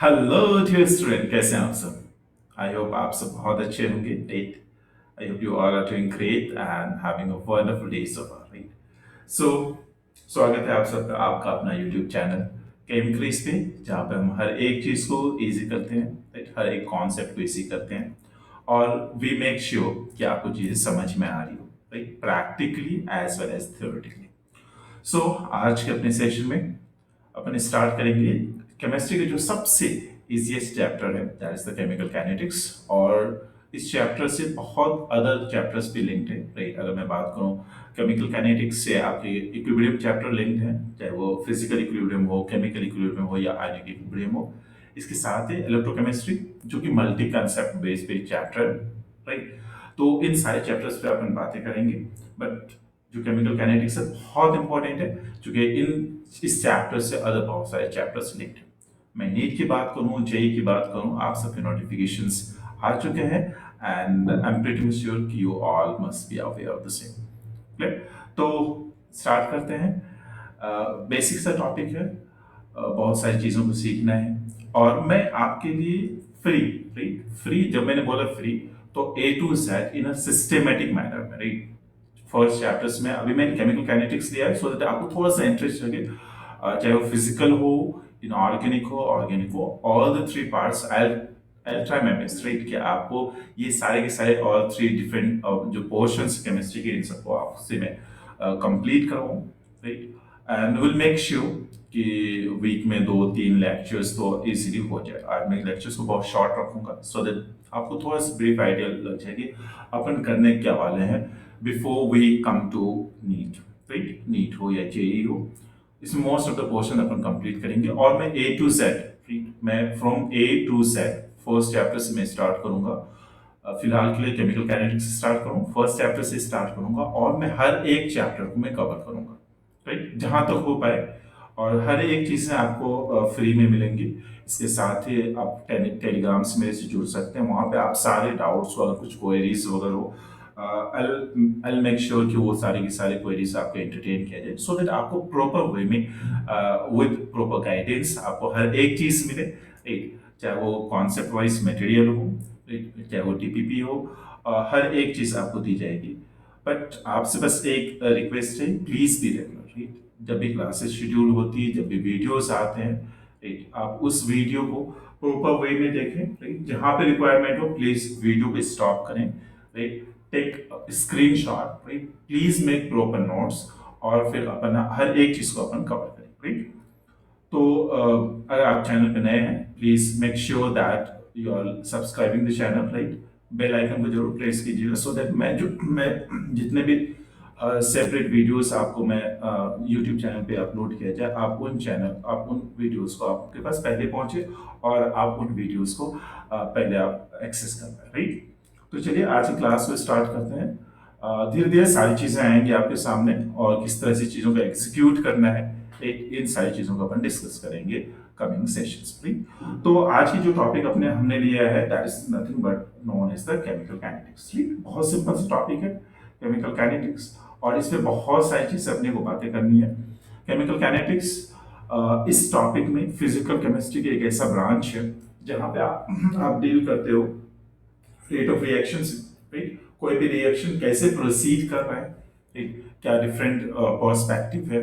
Hello dear student, कैसे हैं आप सब? आई होप आप सब बहुत अच्छे होंगे, right? I hope you all are doing great and having a wonderful day so far, right? So स्वागत है आप सबका आपका अपना यूट्यूब चैनल केमिक्रीज पे, जहाँ पे हम हर एक चीज़ को इजी करते हैं, राइट? हर एक कॉन्सेप्ट को इजी करते हैं और वी मेक श्योर कि आपको चीज़ें समझ में आ रही हो, right? Practically as well as theoretically. So आज के अपने सेशन में अपन स्टार्ट करेंगे केमिस्ट्री के जो सबसे इजीएस्ट चैप्टर है, that is the chemical kinetics. और इस चैप्टर से बहुत अदर चैप्टर्स भी लिंक्ड है, राइट? अगर मैं बात करूं केमिकल काइनेटिक्स से आपके इक्विलिब्रियम चैप्टर लिंक्ड है, चाहे वो फिजिकल इक्विलिब्रियम हो, केमिकल इक्विलिब्रियम हो या आयनिक इक्विलिब्रियम हो। इसके साथ ही इलेक्ट्रोकेमिस्ट्री, जो कि मल्टी कंसेप्ट बेस्ड पे चैप्टर है, राइट? तो इन सारे चैप्टर्स पे अपन बातें करेंगे। बट जो केमिकल काइनेटिक्स है बहुत इंपॉर्टेंट है, क्योंकि इस चैप्टर से अदर बहुत सारे चैप्टर्स लिंक्ड है। मैं नीट की बात करूं, जेई की बात करूं, आप सबके नोटिफिकेशंस आ चुके हैं and I am pretty sure कि you all must be aware of the same. Clear? तो स्टार्ट करते हैं। बेसिक सा टॉपिक है, बहुत सारी चीज़ों को सीखना है और मैं आपके लिए फ्री फ्री फ्री, जब मैंने बोला फ्री, तो A to Z in a systematic manner में, राइट? फर्स्ट चैप्टर्स में अभी मैंने केमिकल काइनेटिक्स लिया है सो दैट आपको थोड़ा सा इंटरेस्ट लगे, चाहे वो फिजिकल हो, इनऑर्गेनिक हो, ऑर्गेनिक हो, all the three parts I try my best, right? कि आपको ये सारे के सारे और थ्री डिफरेंट जो पोर्शंस केमिस्ट्री के, इन सबको आपसे मैं कंप्लीट कराऊं, right? And will make sure कि वीक में 2-3 लेक्चर्स तो इजीली हो जाए। आज मैं लेक्चर्स को बहुत शॉर्ट रखूंगा सो दैट आपको थोड़ा सा ब्रीफ आइडिया लग जाए कि अपन करने क्या वाले हैं before we come to NEET, right? NEET हो या जेई हो, इसमें मोस्ट ऑफ द पोर्शन अपन कंप्लीट करेंगे और मैं ए टू जेड, मैं from A to Z first chapter से मैं स्टार्ट करूंगा। फिलहाल के लिए केमिकल काइनेटिक्स से स्टार्ट करूँ, फर्स्ट चैप्टर से स्टार्ट करूंगा और मैं हर एक चैप्टर को मैं कवर करूंगा, राइट? जहां तक हो पाए। और हर एक चीज़ें आपको फ्री में मिलेंगी। इसके साथ ही आप टेलीग्राम से मेरे से जुड़ सकते हैं, वहाँ पे आप सारे डाउट्स को, अगर कुछ क्वेरीज वगैरह हो, आई मेक श्योर कि वो सारी की सारी क्वेरीज आपको एंटरटेन किया जाए सो दैट आपको प्रॉपर वे में विद प्रॉपर गाइडेंस आपको हर एक चीज़ मिले, राइट? चाहे वो कॉन्सेप्ट वाइज मटेरियल हो, राइट? चाहे वो टीपीपी हो, हर एक चीज़ आपको दी जाएगी। बट आपसे बस एक रिक्वेस्ट है, प्लीज बी रेगुलर, राइट? जब भी क्लासेस शेड्यूल होती है, जब भी वीडियोस आते हैं, राइट, आप उस वीडियो को प्रॉपर वे में देखें, राइट? जहां पे रिक्वायरमेंट हो प्लीज वीडियो को स्टॉप करें, right? Take screenshot, right? Please make proper notes और फिर अपन हर एक चीज को अपन कवर करें, राइट? तो अगर आप चैनल पे नए हैं, please make sure that you are subscribing the channel, right? Bell icon को जरूर प्रेस कीजिएगा सो दैट मैं जितने भी सेपरेट वीडियोस आपको मैं यूट्यूब चैनल पे अपलोड किया जाए, आप उन वीडियोस को आपके पास पहले पहुंचे और आप उन वीडियोस को पहले आप एक्सेस कर पाए, राइट? तो चलिए आज की क्लास को स्टार्ट करते हैं। धीरे धीरे सारी चीजें आएंगी आपके सामने और किस तरह से चीजों को एग्जीक्यूट करना है, इन सारी चीजों को अपन डिस्कस करेंगे कमिंग सेशंस में। तो आज की जो टॉपिक अपने हमने लिया है, that is nothing but known as the chemical kinetics. बहुत सिंपल सा टॉपिक है केमिकल काइनेटिक्स और इसमें बहुत सारी चीजें अपने को बातें करनी है। केमिकल काइनेटिक्स इस टॉपिक में फिजिकल केमिस्ट्री की एक ऐसा ब्रांच है जहां पे आप डील करते हो रेट ऑफ रिएक्शन से, राइट? कोई भी रिएक्शन कैसे प्रोसीड कर रहा है, राइट? क्या डिफरेंट पर्सपेक्टिव है,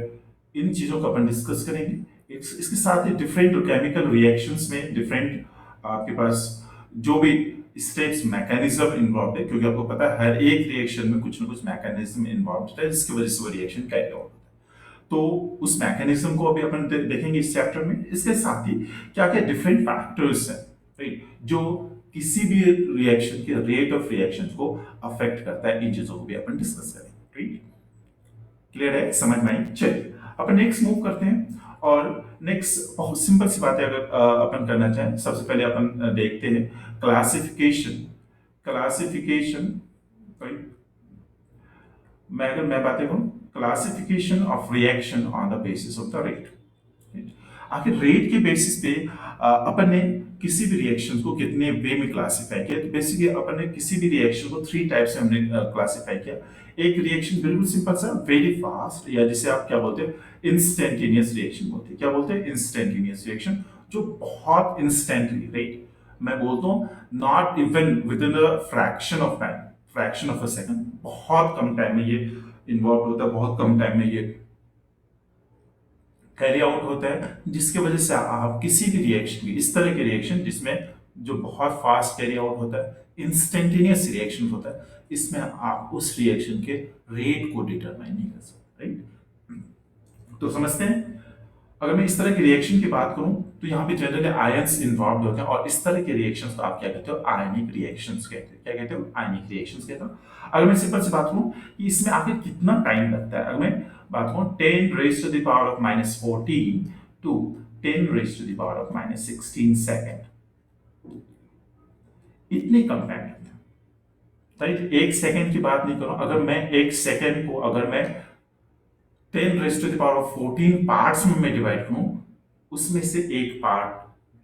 इन चीजों को अपन डिस्कस करेंगे। इसके साथ ही डिफरेंट केमिकल रिएक्शंस में डिफरेंट आपके पास जो भी स्टेप्स मैकेनिज्म इन्वॉल्व है, क्योंकि आपको पता है हर एक रिएक्शन में कुछ ना कुछ मैकेनिज्म इन्वॉल्व होता है जिसकी वजह से वो रिएक्शन कैरी आउट होता है। तो उस मैकेनिज्म को अभी अपन देखेंगे इस चैप्टर में। इसके साथ ही क्या क्या डिफरेंट फैक्टर्स हैं, राइट, जो किसी भी रिएक्शन के रेट ऑफ रिएक्शन को अफेक्ट करता है, इन चीजों को भी अपन डिस्कस करेंगे, राइट? क्लियर है, समझ में आई? चलिए अपन नेक्स्ट मूव करते हैं और नेक्स्ट बहुत सिंपल सी बात है, अगर अपन करना चाहें, सबसे पहले अपन देखते हैं क्लासिफिकेशन। Classification, right? मैं बातें करूं classification of reaction on the basis of the rate. आखिर रेट के बेसिस पे अपन ने किसी भी रिएक्शन को कितने वे में क्लासिफाई किया, तो बेसिकली अपन ने किसी भी रिएक्शन को 3 टाइप से हमने क्लासिफाई किया। एक रिएक्शन बिल्कुल सिंपल सा, वेरी फास्ट, या जिसे आप क्या बोलते हैं, इंस्टेंटेनियस रिएक्शन बोलते हैं। क्या बोलते हैं? Instantaneous reaction. जो बहुत इंस्टेंटली, राइट, मैं बोलता हूँ not even with in a fraction of a second, बहुत कम टाइम में ये इन्वॉल्व होता है, बहुत कम टाइम में ये कैरी आउट होता है, जिसकी वजह से आप किसी भी रिएक्शन की, इस तरह के रिएक्शन जिसमें जो बहुत फास्ट कैरी आउट होता है, इंस्टेंटेनियस रिएक्शन होता है, इसमें आप उस रिएक्शन के रेट को डिटरमाइन नहीं कर सकते, राइट। तो समझते हैं, अगर मैं इस तरह की रिएक्शन की बात करूं तो यहाँ पे जनरली आयंस इन्वॉल्व होते हैं, और इस तरह के रिएक्शंस को आप क्या कहते हो, आयनिक रिएक्शंस कहते हैं। क्या कहते हो, आयनिक रिएक्शंस कहते हो। अगर मैं सिंपल से बात करूं कि इसमें आखिर कितना टाइम लगता है, अगर मैं बात करूं 10 raised to the power of -14 to 10 raised to the power of -16 second, इतने कम टाइम लगता है, राइट। एक सेकेंड की बात नहीं करूं, अगर मैं एक सेकेंड को अगर मैं 10 raised to the power of 14 parts में मैं डिवाइड करूं, उसमें से एक पार्ट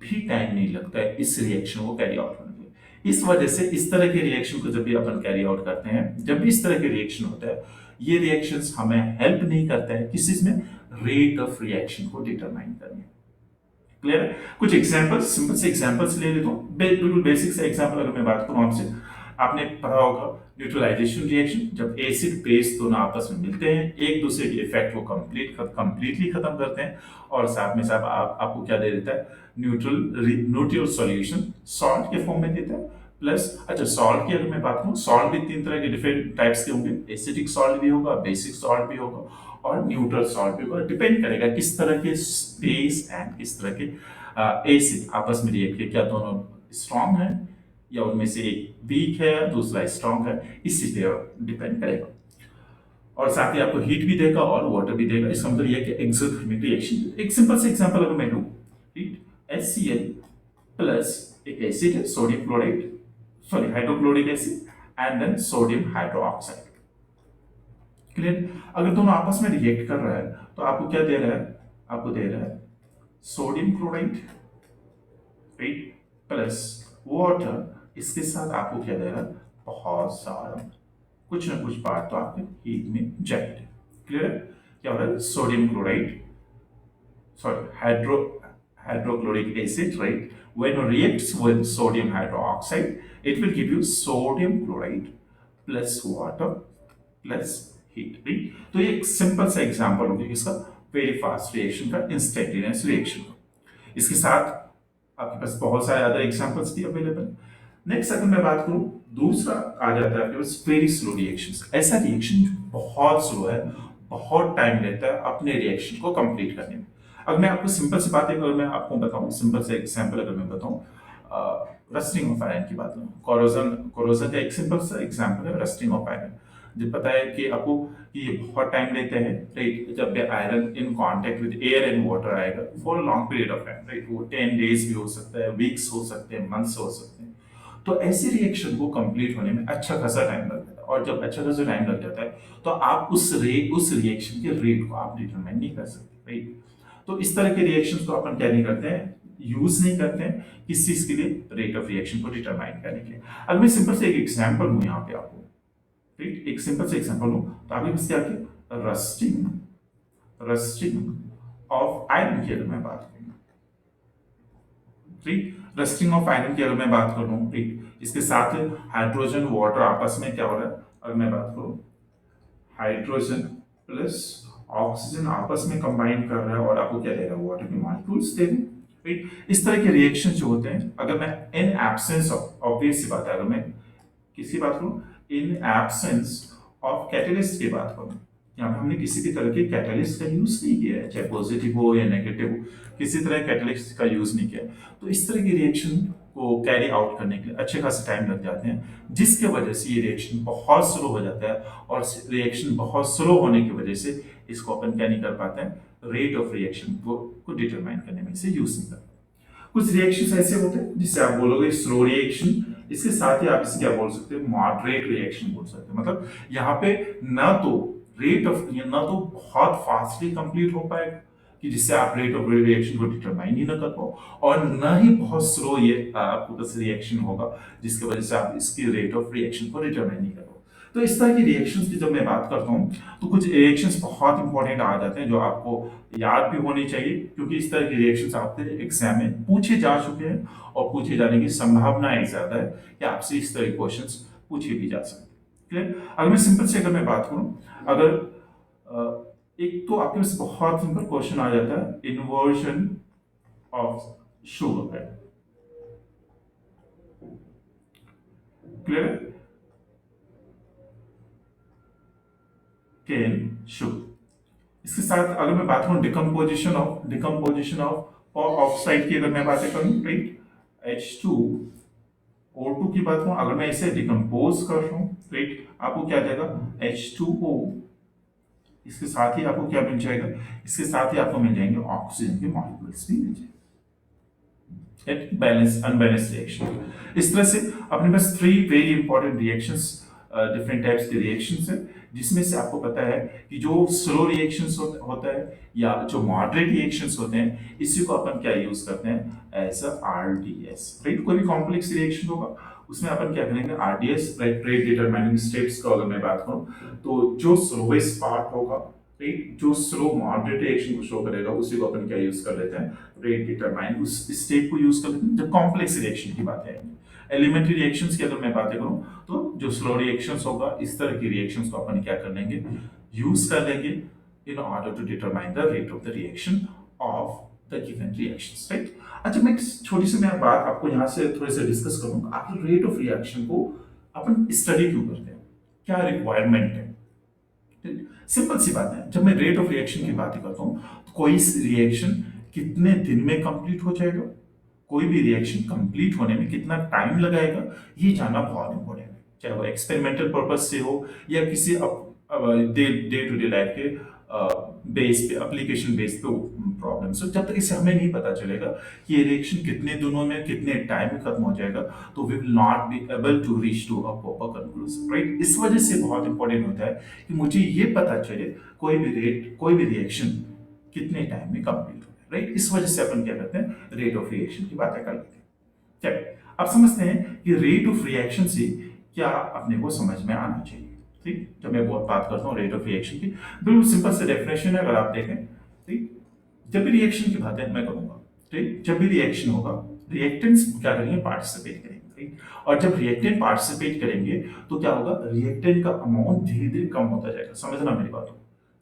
भी टाइम नहीं लगता है इस रिएक्शन को कैरी आउट करने के। इस वजह से इस तरह के रिएक्शन को जब भी अपन कैरी आउट करते हैं, जब भी इस तरह के रिएक्शन होता है, ये रिएक्शंस हमें हेल्प नहीं करता है किस चीज में, रेट ऑफ रिएक्शन को डिटरमाइन करने। क्लियर है। कुछ एग्जांपल्स, सिंपल से एग्जांपल्स ले लेता हूं, बिल्कुल बेसिक से एग्जांपल अगर मैं बात करूं आपसे, आपने पढ़ा होगा न्यूट्रलाइजेशन रिएक्शन, जब एसिड बेस दोनों आपस में मिलते हैं, एक दूसरे के इफेक्ट को कंप्लीटली खत्म करते हैं, और साथ में साथ आपको क्या दे देता है, न्यूट्रल सॉल्यूशन सॉल्ट के फॉर्म में देता है। प्लस अच्छा, सॉल्ट की अगर मैं बात करूं, सॉल्ट भी तीन तरह के डिफरेंट टाइप्स के होंगे, एसिडिक सॉल्ट भी होगा, बेसिक सॉल्ट भी होगा, और न्यूट्रल सॉल्ट भी होगा। डिपेंड करेगा किस तरह के बेस एंड किस तरह के एसिड आपस में रिएक्ट के, क्या दोनों स्ट्रॉन्ग है या उनमें से एक वीक है दूसरा स्ट्रॉन्ग है, इसी पे डिपेंड करेगा। और साथ ही आपको हीट भी देगा और वाटर भी देगा। इसका मतलब यह कि एक्सोथर्मिक रिएक्शन। एक सिंपल से एग्जांपल अगर मैं लूं, HCl प्लस एक एसिड है sodium chloride, sorry hydrochloric acid, and then sodium hydroxide. Clear. अगर दोनों आपस में रिएक्ट कर रहा है तो आपको क्या दे रहा है, आपको दे रहा है sodium chloride, right, plus water. इसके साथ आपको क्या दे रहा है, बहुत सारा कुछ ना कुछ पार्ट तो आपके हीट में जाएंगे। क्लियर है। क्या हो रहा है, sodium chloride, sorry hydrochloric acid, right? When it reacts with sodium hydroxide, it will give you sodium chloride plus water plus heat, right? तो ये एक सिंपल सा एग्जांपल हो गया इसका वेरी फास्ट रिएक्शन का, इंस्टेंटेनियस रिएक्शन का। इसके साथ आपके पास बहुत सारे अदर एग्जांपल्स भी अवेलेबल। नेक्स्ट अगर मैं बात करूं, दूसरा आ जाता है आपके पास वेरी स्लो रिएक्शंस। ऐसा रिएक्शन बहुत स्लो है, बहुत टाइम लेता है अपने रिएक्शन को कंप्लीट करने में। अब मैं आपको सिंपल सी बात है, अगर मैं आपको बताऊं, सिंपल से एग्जांपल अगर मैं बताऊं, रस्टिंग ऑफ आयरन की बात करूं, कोरोजन का एक सिंपल सा एग्जांपल है रस्टिंग ऑफ आयरन। जब पता है कि आपको कि ये बहुत टाइम लेते हैं, राइट, जब iron in contact with air and water आएगा for a long period of time, right, वो 10 डेज भी हो सकता है, वीक्स हो सकते हैं, मंथ्स हो सकते हैं। तो ऐसी रिएक्शन को कंप्लीट होने में अच्छा खासा टाइम लग जाता है, और जब अच्छा खासा टाइम लग जाता है तो आप उस रिएक्शन के रेट को आप डिटरमाइन नहीं कर सकते, राइट। तो इस तरह के रिएक्शंस को अपन क्या नहीं करते हैं, यूज नहीं करते हैं किस चीज के लिए, रेट ऑफ रिएक्शन को डिटरमाइन करने के लिए। अगर मैं सिंपल से एक एग्जांपल हूं यहाँ पे आपको, राइट, एक सिंपल से एग्जांपल हूं, तो आपके पास क्या है, रस्टिंग ऑफ आयरन की अगर मैं बात करूं, ठीक, रस्टिंग ऑफ आयरन की अगर मैं बात करूं, ठीक, इसके साथ हाइड्रोजन वाटर आपस में क्या हो रहा है, अगर मैं बात करूं, हाइड्रोजन प्लस ऑक्सीजन आपस में कंबाइन कर रहा है और आपको क्या दे रहा है, वाटर के मॉलिक्यूल्स दे रहे हैं, राइट। इस तरह के रिएक्शन जो होते हैं, अगर मैं इन एब्सेंस ऑफ, ऑब्वियस सी बात है, अगर मैं किसी बात करूं, इन एब्सेंस ऑफ कैटलिस्ट की बात करूं, यहाँ पे हमने किसी भी तरह के कैटलिस्ट का यूज नहीं किया है, चाहे पॉजिटिव हो या नेगेटिव हो, किसी तरह कैटलिस्ट का यूज नहीं किया। तो इस तरह की रिएक्शन को कैरी आउट करने के लिए अच्छे खासे टाइम लग जाते हैं, जिसके वजह से ये रिएक्शन बहुत स्लो हो जाता है, और रिएक्शन बहुत स्लो होने की वजह से इसको अपन क्या नहीं कर पाते हैं, रेट ऑफ रिएक्शन को डिटरमाइन करने में इसे यूज नहीं करते। कुछ रिएक्शंस ऐसे होते हैं जिससे आप बोलोगे स्लो रिएक्शन, इसके साथ ही आप इसे क्या बोल सकते हैं, मॉडरेट रिएक्शन बोल सकते हैं। मतलब यहाँ पे ना तो रेट ऑफ, ना तो बहुत फास्टली कंप्लीट हो पाएगा कि जिससे आप रेट ऑफ रिएक्शन को डिटरमाइन ही ना कर पाओ, और ना ही बहुत स्लो ये आपको बस रिएक्शन होगा जिसकी वजह से आप इसकी रेट ऑफ रिएक्शन को डिटरमाइन नहीं कर पाओ। तो इस तरह की रिएक्शंस की जब मैं बात करता हूँ तो कुछ रिएक्शंस बहुत इंपॉर्टेंट आ जाते हैं जो आपको याद भी होनी चाहिए, क्योंकि इस तरह की रिएक्शंस आपके एग्जाम में पूछे जा चुके हैं और पूछे जाने की संभावना ज्यादा है कि आपसे इस तरह के क्वेश्चंस पूछे भी जा सकते हैं। क्लियर? अगर मैं सिंपल से अगर मैं बात करूं, अगर एक तो आपके पास बहुत सिंपल क्वेश्चन आ जाता है, इन्वर्जन ऑफ शुगर है। क्लियर? Cane sugar. इसके साथ अगर मैं बात करूं डिकम्पोजिशन ऑफ ऑक्साइड की अगर मैं बातें करूं, राइट, H2O2 की बात करूं, अगर मैं इसे डिकम्पोज कर रहा हूं, राइट, आपको क्या जाएगा H2O। इसके साथ ही आपको क्या मिल जाएगा, इसके साथ ही आपको मिल जाएंगे ऑक्सीजन के मॉलिक्यूल्स भी मिल जाएंगे। Balance unbalance reaction. इस तरह से अपने पास three very important reactions, different types के रिएक्शंस है, जिसमें से आपको पता है कि जो स्लो रिएक्शंस होता है या जो मॉडरेट रिएक्शंस होते हैं, इसी को अपन क्या यूज करते हैं एज अ आरडीएस, राइट। कोई भी कॉम्प्लेक्स रिएक्शन होगा उसमें अपन क्या करेंगे आरडीएस, रेट डिटरमाइनिंग स्टेप्स को अगर मैं बात करूं तो जो स्लोएस्ट पार्ट होगा, राइट, जो स्लो मॉडरेट रिएक्शन को शो करेगा उसी को अपन क्या यूज कर लेते हैं, रेट डिटरमाइन, उस स्टेप को यूज कर लेते हैं जब कॉम्प्लेक्स रिएक्शन की बात है। एलिमेंट्री रिएक्शंस की अगर मैं बातें करूं तो जो स्लो रिएक्शंस होगा, इस तरह की रिएक्शंस को अपन क्या कर लेंगे, यूज कर लेंगे in order to determine the rate of the reaction of the given reactions, right. अच्छा, मैं छोटी सी मैं बात आपको यहाँ से थोड़े से डिस्कस करूंगा, आखिर रेट ऑफ रिएक्शन को अपन स्टडी क्यों करते हैं, क्या रिक्वायरमेंट है। सिंपल सी बात है, जब मैं रेट ऑफ रिएक्शन की बात करता हूं तो कोई रिएक्शन कितने दिन में कंप्लीट हो जाएगा, कोई भी रिएक्शन कंप्लीट होने में कितना टाइम लगाएगा, ये जानना बहुत इंपॉर्टेंट है, चाहे वो एक्सपेरिमेंटल पर्पज से हो या किसी डे टू डे लाइफ के बेस पे, एप्लीकेशन बेस पे प्रॉब्लम। सो जब तक इसे हमें नहीं पता चलेगा कि ये रिएक्शन कितने दिनों में कितने टाइम में खत्म हो जाएगा, तो we will not be able to reach to a proper conclusion, right. इस वजह से बहुत इंपॉर्टेंट होता है कि मुझे ये पता चले कोई भी रिएक्शन कितने टाइम में कंप्लीट हो, राइट। इस वजह से अपन क्या करते हैं, रेट ऑफ रिएक्शन की बातें कर लेते हैं। चलिए अब समझते हैं कि रेट ऑफ रिएक्शन से क्या अपने को समझ में आना चाहिए, ठीक। जब मैं बहुत बात करता हूँ रेट ऑफ रिएक्शन की, बिल्कुल सिंपल से डेफिनेशन है, अगर आप देखें, ठीक, जब भी रिएक्शन की बातें मैं करूंगा, ठीक, जब भी रिएक्शन होगा रिएक्टेंट्स क्या करेंगे, पार्टिसिपेट करेंगे, ठीक। और जब रिएक्टेंट पार्टिसिपेट करेंगे तो क्या होगा, रिएक्टेंट का अमाउंट धीरे धीरे कम होता जाएगा, समझना मेरी बात को,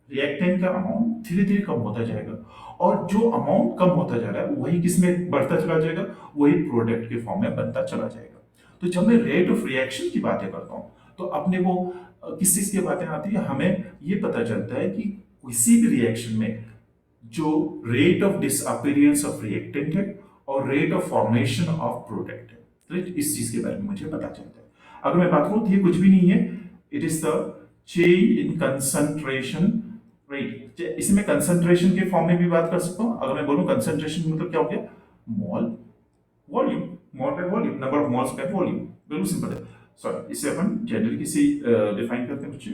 रिएक्टेंट का अमाउंट धीरे धीरे कम होता जाएगा, और जो अमाउंट कम होता जा रहा है वही किसमें बढ़ता चला जाएगा, वही प्रोडक्ट के फॉर्म में बनता चला जाएगा। तो जब मैं रेट ऑफ रिएक्शन की बातें करता हूं तो अपने को किस चीज की बातें आती है, हमें ये पता चलता है कि किसी भी रिएक्शन में जो rate of disappearance of reactant है और rate of formation of product है, राइट, इस चीज के बारे में मुझे पता चलता है। अगर मैं बात करूं तो ये कुछ भी नहीं है, it is the change in concentration, right. इसमें कंसंट्रेशन के फॉर्म में भी बात कर सकता हूं, अगर मैं बोलूं कंसंट्रेशन मतलब क्या हो गया, mole volume, mole by volume, number of moles by volume, बिल्कुल सिंपल है। सॉरी, इसे अपन जनरल किसी डिफाइन करते हैं बच्चे,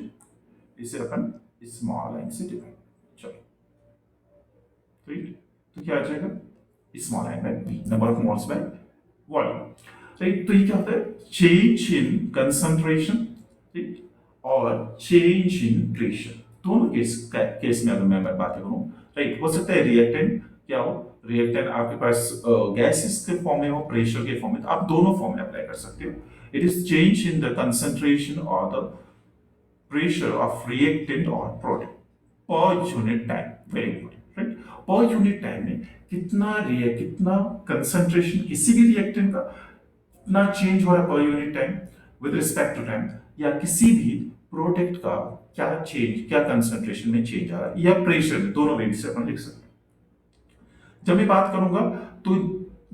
इसे अपन स्मॉल लाइन से डिफाइन, चलो, राइट। तो क्या आ जाएगा, small line by b, number of moles by volume, right. तो ये क्या होता है, चेंज इन कंसंट्रेशन, राइट, और चेंज इन प्रेशर, दोनों केस में अगर मैं बातें करूं, राइट, हो सकता है रिएक्टेंट क्या हो, रिएक्टेंट आपके पास गैसेस के फॉर्म में हो, प्रेशर के फॉर्म में, तो आप दोनों फॉर्म में अप्लाई कर सकते हो। It is change in the concentration और the pressure of reactant or product per unit time, very important, right। per unit time में कितना कंसंट्रेशन किसी भी रिएक्टेंट का कितना चेंज हो रहा है per unit time with respect to time, या किसी भी प्रोडक्ट का क्या चेंज, क्या कंसंट्रेशन में चेंज आ रहा है, या प्रेशर में, दोनों वे से अपन लिख सकते हैं। जब मैं बात करूंगा तो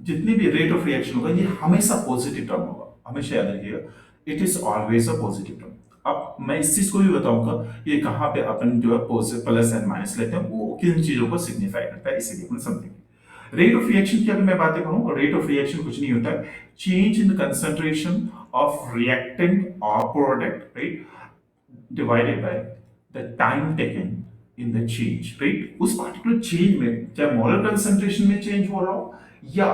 जितनी भी रेट ऑफ रिएक्शन होगा ये हमेशा पॉजिटिव टर्म होगा, हमेशा याद रखिएगा, it is always a positive term. अब मैं इस चीज को भी बताऊंगा ये कहां पे अपन जो है प्लस एंड माइनस लेते हैं, वो किन चीजों को सिग्निफाई करता है, इसीलिए अपन समझेंगे। रेट ऑफ रिएक्शन की अगर मैं बातें करूं, रेट ऑफ रिएक्शन कुछ नहीं होता है, change in the concentration of reactant और product, right, divided by the time taken in the change, right. उस पार्टिकुलर चेंज में क्या मोलर कंसंट्रेशन में चेंज हो रहा हो या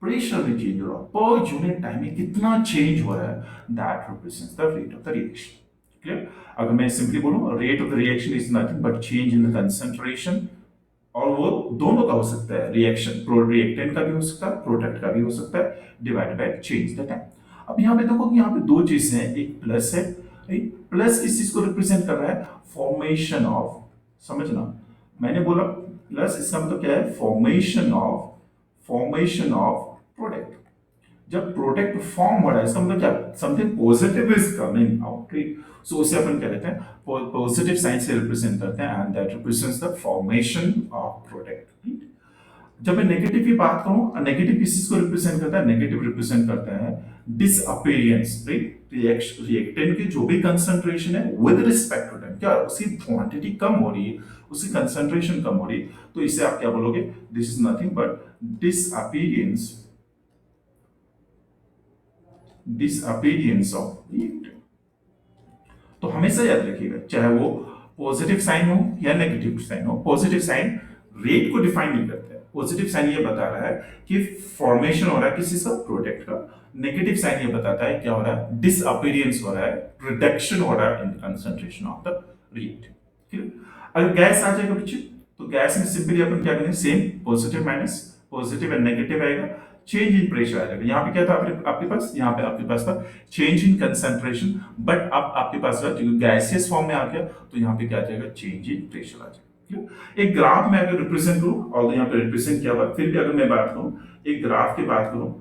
प्रेशर में चेंज हो रहा है, पर यूनिट टाइम में कितना चेंज हो रहा है, that represents the rate of the reaction. Clear? अगर मैं सिंपली बोलूं, rate of the reaction is nothing but change in the concentration, और वो दोनों का हो सकता है, रिएक्शन प्रो रिएक्टेंट का भी हो सकता है, प्रोडक्ट का भी हो सकता है, divided by change the time. अब यहाँ पे देखो कि यहाँ पे दो चीजें हैं, एक प्लस है, प्लस किस चीज को रिप्रेजेंट कर रहा है, फॉर्मेशन ऑफ, समझना, मैंने बोला प्लस, इसका मतलब क्या है, फॉर्मेशन ऑफ प्रोडक्ट। जब प्रोडक्ट फॉर्म हो रहा है, इसका मतलब क्या, something positive is coming out, right? So उसे अपन क्या कहते हैं, पॉजिटिव साइन से रिप्रेजेंट करते हैं, and that represents the formation of product. जब मैं नेगेटिव की बात करूं, नेगेटिव किस चीज को रिप्रेजेंट करता है, नेगेटिव रिप्रेजेंट करता है डिसअपीयरेंस, राइट? रिएक्टेंट की जो भी कंसंट्रेशन है विद रिस्पेक्ट टू टाइम, क्या उसकी क्वांटिटी कम हो रही है, उसकी कंसंट्रेशन कम हो रही है, तो इसे आप क्या बोलोगे, this is nothing but disappearance of reactant. तो हमेशा याद रखिएगा, चाहे वो पॉजिटिव साइन हो या नेगेटिव साइन हो, पॉजिटिव साइन रेट को डिफाइन नहीं करता है, पॉजिटिव साइन ये बता रहा है कि फॉर्मेशन हो रहा है किसी का, प्रोडक्ट का। नेगेटिव साइन ये बताता है क्या हो रहा है, डिसअपीयरेंस हो रहा है, रिडक्शन हो रहा है इन कंसंट्रेशन ऑफ द रिएक्टेंट। ठीक। अगर गैस आ जाएगा बच्चे, तो गैस में सिंपली अपन क्या करेंगे, same positive minus positive and negative आएगा, चेंज इन प्रेशर आ जाएगा। यहाँ पे क्या था आपके पास, यहाँ पे आपके पास था चेंज इन कंसंट्रेशन, बट अब आपके पास गैसियस फॉर्म में आ गया, तो यहाँ पे क्या आ जाएगा, चेंज इन प्रेशर आ जाएगा। एक ग्राफ में अगर रिप्रेजेंट करूं, और यहाँ पे रिप्रेजेंट किया हुआ, फिर भी अगर मैं बात करूं, एक ग्राफ की बात करूं,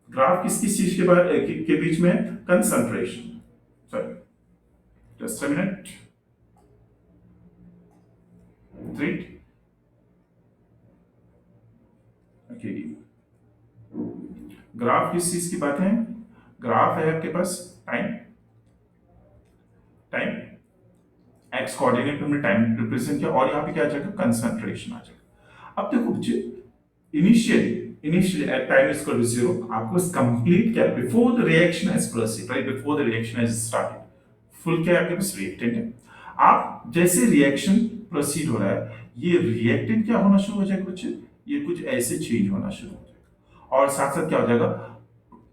ग्राफ किस किस चीज के बीच में, concentration, sorry just a minute, right, okay, graph किस चीज की बात है, ग्राफ है आपके पास टाइम, टाइम एक्स कोऑर्डिनेट हमने टाइम रिप्रेजेंट किया, और यहाँ पे क्या आ जाएगा, कंसंट्रेशन आ जाएगा। अब देखो बच्चे, initially at time is equal to 0, आपको कंप्लीट क्या, before the reaction has proceed, right, before the reaction has started, full क्या है आपके पास, रिएक्टेंट है। आप जैसे रिएक्शन प्रोसीड हो रहा है, ये रिएक्टेंट क्या होना शुरू हो जाएगा बच्चे, ये कुछ ऐसे चेंज होना शुरू हो जाएगा, और साथ साथ क्या हो जाएगा,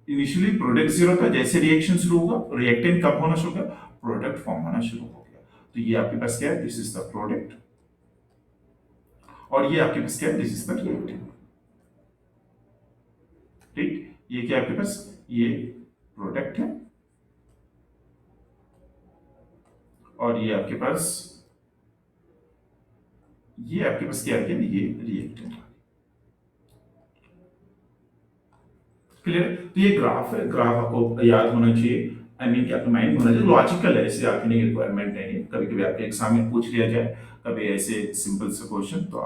इनिशियली प्रोडक्ट 0 था, जैसे रिएक्शन शुरू होगा, रिएक्टेंट कब होना शुरू होगा, प्रोडक्ट फॉर्म होना शुरू हो गया। तो ये आपके पास क्या है, दिस इज द प्रोडक्ट, और ये आपके पास क्या है, दिस इज द रिएक्टेंट, ठीक। ये क्या आपके पास, ये प्रोडक्ट है, और ये आपके पास क्या है, ये रिएक्टेंट। क्लियर? तो ये ग्राफ है, ग्राफ आपको याद होना चाहिए, आई मीन कि आपका माइंड होना चाहिए, लॉजिकल है, इससे आपकी नहीं रिक्वायरमेंट नहीं है, कभी कभी आपके एग्जाम में पूछ लिया जाए, कभी ऐसे सिंपल से क्वेश्चन, तो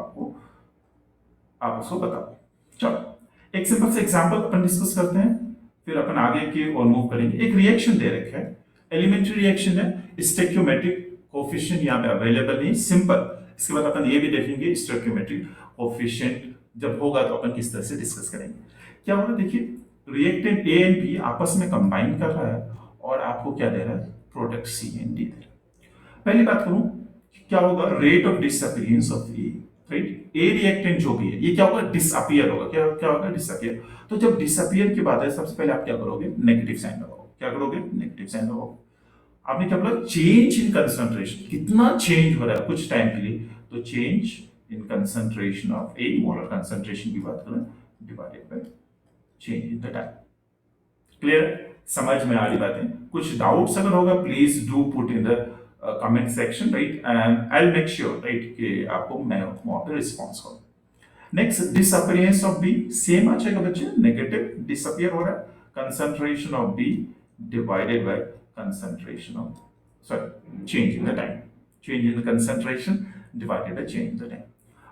आप उसको बताओ। चलो एक सिंपल से एग्जांपल अपन डिस्कस करते हैं, फिर अपन आगे की और मूव करेंगे। एक रिएक्शन दे रखा है, एलिमेंट्री रिएक्शन है, स्टोइकियोमेट्रिक कोफिशिएंट यहाँ पे अवेलेबल नहीं, सिंपल। इसके बाद अपन ये भी देखेंगे स्टोइकियोमेट्रिक कोफिशिएंट जब होगा तो अपन किस तरह से डिस्कस करेंगे। क्या होगा, देखिए रिएक्टेंट ए एंड बी आपस में कंबाइन कर रहा है, और आपको क्या दे रहा है, प्रोडक्ट सी एंड डी दे रहा है। पहली बात करूं, क्या होगा, rate of disappearance of A, right, A reactant जो भी है ये क्या होगा, डिसअपीयर होगा, क्या क्या होगा, डिसअपीयर। तो जब डिसअपीयर की बात है, सबसे पहले आप क्या करोगे, नेगेटिव साइन लगाओगे, क्या करोगे, नेगेटिव साइन लगाओगे। आपने क्या बोला, चेंज इन कंसंट्रेशन, कितना चेंज हो रहा है कुछ टाइम के लिए, तो change in concentration of A, molar concentration की बात करें, divided by change in the time. Clear? समझ में आ रही बातें? कुछ डाउट्स अगर होगा, please do put in the comment section, right, and I will make sure, right, कि आपको मैं वहां पे रिस्पॉन्स करूं। Next, disappearance of B, same आ जाएगा बच्चे, नेगेटिव डिसअपीयर हो रहा है, concentration of B divided by concentration of, sorry, change in the time, change in the concentration divided by change in the time.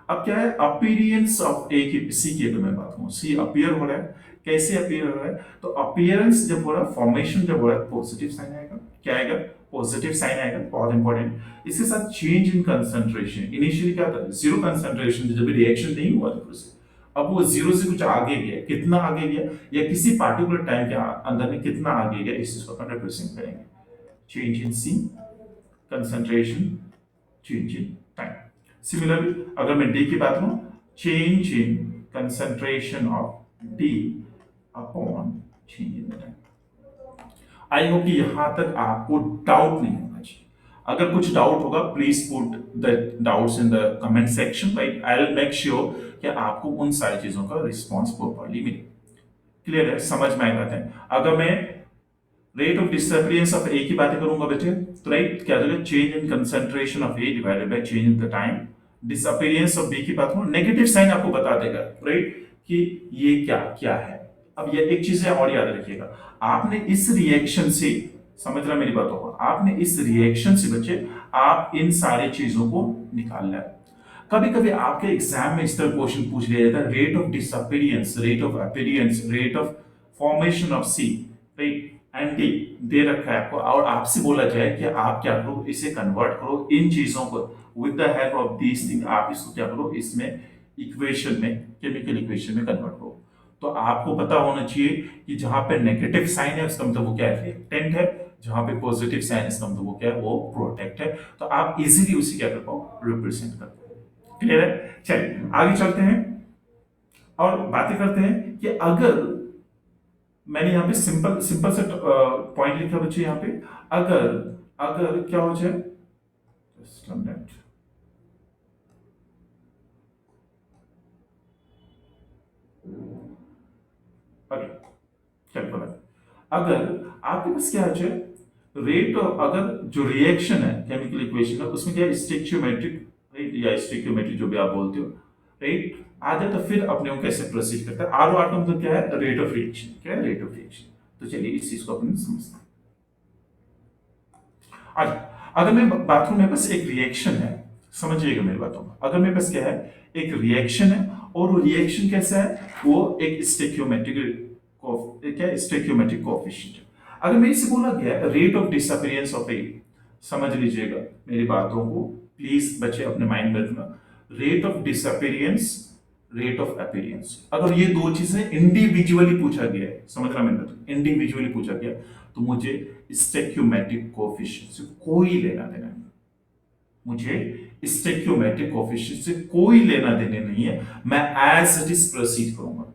अब क्या है, अपीयरेंस ऑफ ए की, सी की अगर मैं बात करूं, सी अपीयर हो रहा है, कैसे अपीयर हो रहा है, तो अपीयरेंस जब हो रहा है, फॉर्मेशन जब हो रहा है, पॉजिटिव साइन आएगा, क्या आएगा, पॉजिटिव साइन आएगा, बहुत इंपॉर्टेंट। इसके साथ चेंज इन कंसंट्रेशन, इनिशियली क्या था, 0 कंसंट्रेशन, जब रिएक्शन नहीं हुआ था, अब वो 0 से कुछ आगे गया, कितना आगे गया, या किसी पार्टिकुलर टाइम के अंदर में कितना आगे गया, इस चीज को अपन रिप्रेजेंट करेंगे, change in C concentration, change in time. Similarly अगर मैं डी की बात करूं, change in concentration of D upon change in the time. I hope कि यहां तक आपको डाउट नहीं होना चाहिए। अगर कुछ डाउट होगा please put the doubts in the comment section, right? I will make sure कि आपको उन सारी चीजों का रिस्पॉन्स प्रॉपरली मिले। क्लियर है? समझ में आई बात है? अगर मैं rate of disappearance of A की बातें करूंगा बेटे, तो राइट क्या होगा? Change in concentration of A divided by change in the time. Disappearance of B की बात करूं, नेगेटिव साइन आपको बता देगा, राइट, कि ये क्या क्या है। अब ये एक चीज है और याद रखिएगा, आपने इस रिएक्शन से, समझ रहा मेरी बातों को, आपने इस रिएक्शन से बच्चे आप इन सारी चीजों को निकालना है। कभी कभी आपके एग्जाम में इस तरह क्वेश्चन पूछ लिया जाता है, rate of disappearance, rate of appearance, rate of formation of C, right, एंटी दे रखा है आपको, और आपसे बोला जाए कि आप क्या करो, इसे कन्वर्ट करो इन चीजों को, with the help of these thing, आप इसको क्या करो, इसमें इक्वेशन में, केमिकल इक्वेशन में कन्वर्ट करो। तो आपको पता होना चाहिए कि जहां पे नेगेटिव साइन है उसका मतलब वो क्या है, रिएक्टेंट है, जहां पे पॉजिटिव साइन है इसका मतलब वो क्या है, वो प्रोडक्ट है। तो आप इजीली उसे क्या कर पाओ, रिप्रेजेंट कर पाओ। क्लियर है? चलिए आगे चलते हैं और बातें करते हैं कि अगर मैंने यहाँ पे सिंपल सिंपल से पॉइंट लिखा बच्चे, यहाँ पे अगर अगर क्या हो जाए, just a minute. Okay, चल बोला, अगर आपके पास क्या है, रेट, अगर जो रिएक्शन है, केमिकल इक्वेशन है, उसमें क्या है, स्टेक्योमेट्रिक, राइट, या स्टेक्योमेट्रिक जो भी आप बोलते हो, राइट, आ जाए, तो फिर अपने को कैसे प्रोसीड करता है। आर का मतलब क्या है, रेट ऑफ रिएक्शन। क्या है, रेट ऑफ रिएक्शन। तो चलिए इस चीज को अपन समझते हैं। अच्छा, अगर मैं बात करूं, मेरे पास एक रिएक्शन है, समझिएगा मेरी बातों को, अगर मेरे पास क्या है, एक रिएक्शन है, और वो रिएक्शन कैसा है, वो एक स्टेक्योमेट्रिक, क्या है, स्टेक्योमेट्रिक कोएफिशिएंट है। अगर मेरे से बोला गया रेट ऑफ डिसअपियरेंस ऑफ ए, समझ लीजिएगा मेरी बातों को, प्लीज बच्चे अपने माइंड में रखना, rate of disappearance, rate of appearance, अगर ये दो चीजें इंडिविजुअली पूछा गया है, समझ रहा मैंने, इंडिविजुअली पूछा गया, तो मुझे स्टेक्योमेट्रिक कोएफिशिएंट से कोई लेना देना नहीं, मुझे स्टेक्योमेट्रिक कोएफिशिएंट से कोई लेना देने नहीं है। मैं एज इट इज प्रोसीड करूंगा।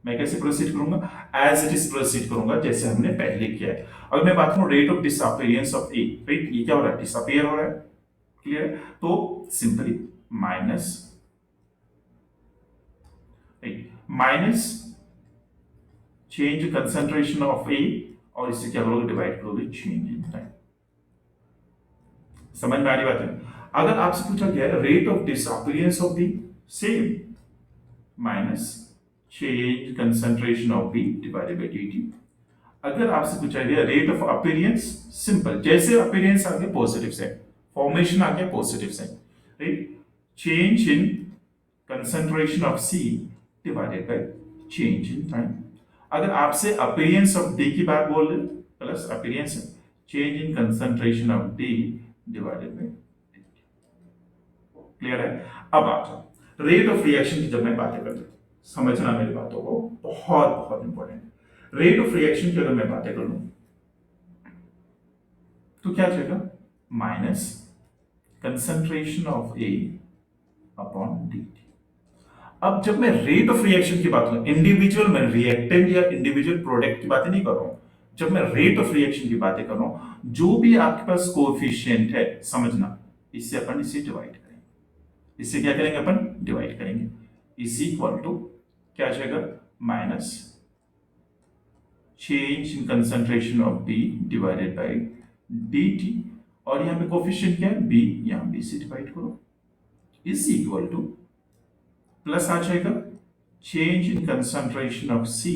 मैं कैसे प्रोसीड करूंगा, एज इट इज प्रोसीड करूंगा, जैसे हमने पहले किया है। अगर मैं बात करूं rate of disappearance of A, right, ये क्या हो रहा है, डिसअपियर हो रहा है। क्लियर? तो simply minus, minus change concentration of A, और इससे क्या करोगे, डिवाइड करोगे चेंज इन टाइम। समझ में आ रही बात है? अगर आपसे पूछा गया है rate of disappearance of B, same, minus change concentration of B divided by dt। अगर आपसे पूछा गया रेट ऑफ अपीयरेंस, सिंपल, जैसे अपीयरेंस आ गया पॉजिटिव साइन, फॉर्मेशन आ गया positive sign, right, change in concentration of C divided by change in time. अगर आपसे अपीयरेंस ऑफ डी की बात बोल रहे, plus appearance change in concentration of D divided by, clear है? अब आ जाओ रेट ऑफ रिएक्शन की, जब मैं बातें करता हूं, समझना मेरी बातों को, बहुत बहुत इंपॉर्टेंट है। रेट ऑफ रिएक्शन की अगर मैं बातें कर लूं, तो क्या जाएगा, minus concentration of A upon D. अब जब मैं रेट ऑफ रिएक्शन की बात करूं, इंडिविजुअल, मैं रिएक्टेंट या इंडिविजुअल प्रोडक्ट की बातें नहीं कर रहा हूं, जब मैं रेट ऑफ रिएक्शन की बातें कर रहा हूं, जो भी आपके पास कोएफिशिएंट है, समझना, इससे अपन इसे डिवाइड करेंगे। इससे क्या करेंगे, अपन डिवाइड करेंगे, इज इक्वल टू क्या आ जाएगा, minus change in concentration of B divided by dt, और यहां पे कोएफिशिएंट क्या है, b, यहां b से डिवाइड करो, इज इक्वल टू प्लस आ जाएगा change in concentration of c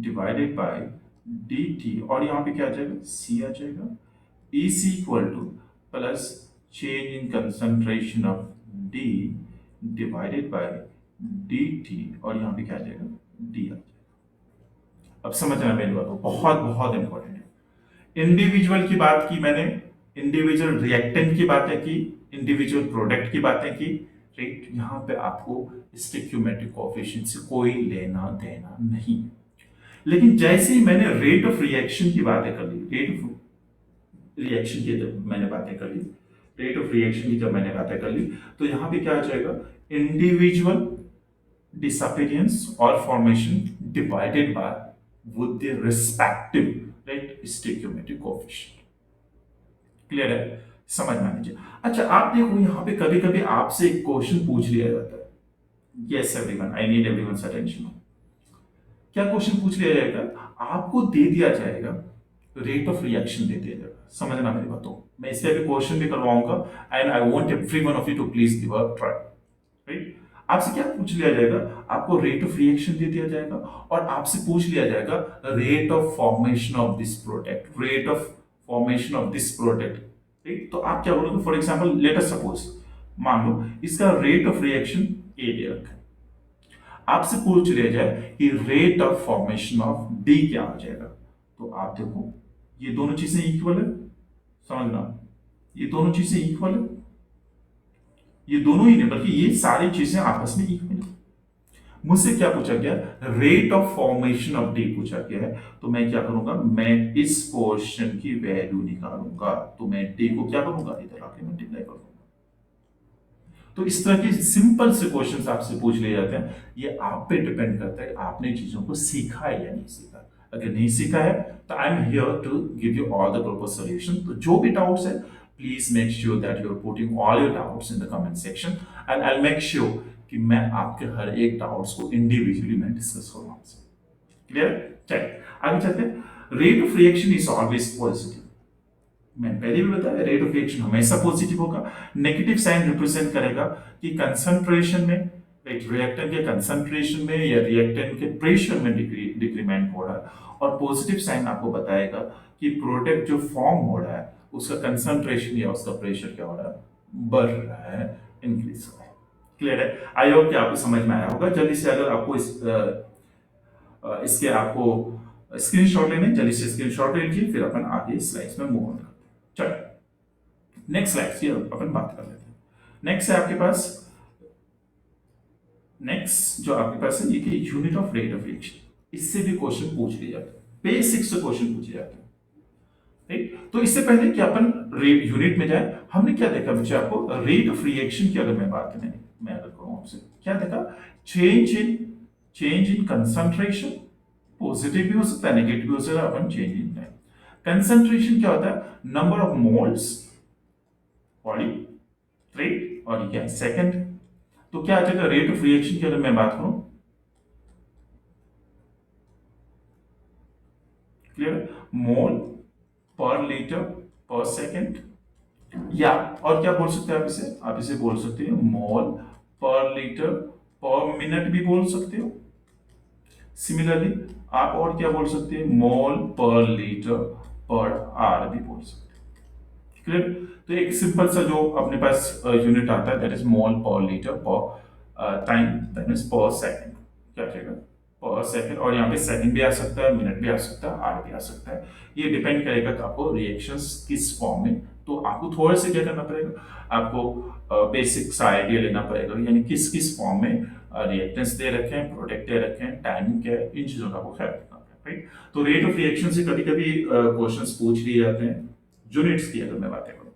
divided by dt, और यहां पे क्या आ जाएगा, c आ जाएगा, is equal two plus change in concentration of d divided by dt, और यहां पे क्या आ जाएगा, d आ जाएगा। अब समझना मेरी बात को, बहुत बहुत इंपॉर्टेंट है। इंडिविजुअल की बात की मैंने, इंडिविजुअल रिएक्टेंट की बातें की, इंडिविजुअल प्रोडक्ट की बातें की, राइट, यहां पे आपको स्टोइकियोमेट्रिक कोएफिशिएंट से कोई लेना देना नहीं। लेकिन जैसे ही मैंने रेट ऑफ रिएक्शन की बातें कर ली, रेट ऑफ रिएक्शन की जब मैंने बातें कर ली, रेट ऑफ रिएक्शन की जब मैंने बातें कर ली, तो यहां पे क्या आ जाएगा, individual disappearance or formation divided by with their respective right stoichiometric coefficient. Clear है? समझ में आनी चाहिए। अच्छा आप देखो यहाँ पे कभी कभी आपसे एक क्वेश्चन पूछ लिया जाता है। यस एवरीवन, आई नीड एवरीवन्स अटेंशन। क्या क्वेश्चन पूछ लिया जाएगा? आपको दे दिया जाएगा रेट ऑफ रिएक्शन दे दिया जाएगा। समझना मेरी बातों, मैं इससे अभी क्वेश्चन भी करवाऊंगा and I want everyone of you to please give a try. Right, आपसे क्या पूछ लिया जाएगा? आपको रेट ऑफ रिएक्शन दे दिया जाएगा और आपसे पूछ लिया जाएगा rate of formation of this product, rate of formation of this product. ठीक, तो आप क्या बोलोगे? For example let us suppose, मान लो इसका रेट ऑफ रिएक्शन ए दे रखा है, आपसे पूछ लिया जाए कि rate of formation of D क्या हो जाएगा, तो आप देखो ये दोनों चीजें इक्वल है। समझना, ये दोनों चीजें इक्वल है, ये दोनों ही नहीं बल्कि ये सारी चीजें आपस में इक्वल है। मुझसे क्या पूछा गया? Rate of formation of D पूछा गया है, तो मैं क्या करूंगा? मैं इस पोर्शन की वैल्यू निकालूंगा, तो मैं डी को क्या करूंगा? इधर आके मल्टीप्लाई करूंगा। तो इस तरह के सिंपल से क्वेश्चंस आपसे पूछ लिए जाते हैं। ये आप पे डिपेंड करता है आपने चीजों को सीखा है या नहीं सीखा। अगर नहीं सीखा है तो I am here to give you all the proper solution. तो जो भी डाउट्स है please make sure that you are putting all your doubts in the comment section and I make sure कि मैं आपके हर एक डाउट्स को इंडिविजुअली मैं डिस्कस करूंगा आपसे। क्लियर? चलिए आगे चलते हैं। Rate of reaction is always positive. मैंने पहले भी बताया रेट ऑफ रिएक्शन हमेशा पॉजिटिव होगा। नेगेटिव साइन रिप्रेजेंट करेगा कि कंसंट्रेशन में, रिएक्टेंट के कंसंट्रेशन में या रिएक्टेंट के प्रेशर में डिक्रीमेंट हो रहा है, और पॉजिटिव साइन आपको बताएगा कि प्रोडक्ट जो फॉर्म हो रहा है उसका कंसंट्रेशन या उसका प्रेशर क्या हो रहा है? बढ़ रहा है, इंक्रीज हो रहा है। क्लियर है? आई होप कि आपको समझ में आया होगा। जल्दी से अगर आपको इसके आपको स्क्रीनशॉट लेने, जल्दी से स्क्रीनशॉट ले लीजिए, फिर अपन आगे स्लाइड्स में मूव ऑन करते हैं। चलो नेक्स्ट स्लाइड की अपन बात कर लेते हैं। नेक्स्ट है आपके पास, नेक्स्ट जो आपके पास है ये unit of rate of reaction. इससे भी क्वेश्चन पूछ लिए जाते हैं, बेसिक से क्वेश्चन पूछे जाते हैं। ठीक, तो इससे पहले कि अपन रेट यूनिट में जाए, हमने क्या देखा बच्चे? आपको रेट ऑफ रिएक्शन की अगर मैं बात करें, मैं अगर कहूं आपसे, क्या देखा? चेंज इन कंसंट्रेशन, पॉजिटिव भी हो सकता है नेगेटिव भी हो सकता है। अपन चेंज इन टाइम, कंसंट्रेशन क्या होता है? Number of moles body, right, और क्या सेकंड। तो क्या आ जाएगा रेट ऑफ रिएक्शन की अगर मैं बात करूं? क्लियर? मोल पर लीटर पर सेकंड, या और क्या बोल सकते हैं आप इसे? आप इसे बोल सकते हैं मोल पर लीटर पर मिनट भी बोल सकते हो। सिमिलरली आप और क्या बोल सकते हैं? मोल पर लीटर पर आर भी बोल सकते हैं। क्लियर? तो एक सिंपल सा जो अपने पास यूनिट आता है दैट इज मोल पर लीटर पर टाइम, दैट मींस पर सेकंड। क्या कहेगा? पर सेकंड, और यहाँ पे सेकंड भी आ सकता है, मिनट भी आ सकता है, आर भी आ सकता है। ये डिपेंड करेगा कि आपको रिएक्शंस किस फॉर्म में, तो आपको थोड़ा सा क्या करना पड़ेगा? आपको बेसिक सा आइडिया लेना पड़ेगा, यानी किस किस फॉर्म में रिएक्टेंस दे रखे हैं, प्रोडक्ट दे रखे हैं, टाइमिंग क्या है, इन चीजों का आपको ख्याल रखना पड़ेगा। राइट, तो रेट ऑफ रिएक्शन से कभी कभी क्वेश्चंस पूछ लिए जाते हैं, यूनिट्स की अगर मैं बातें करूं।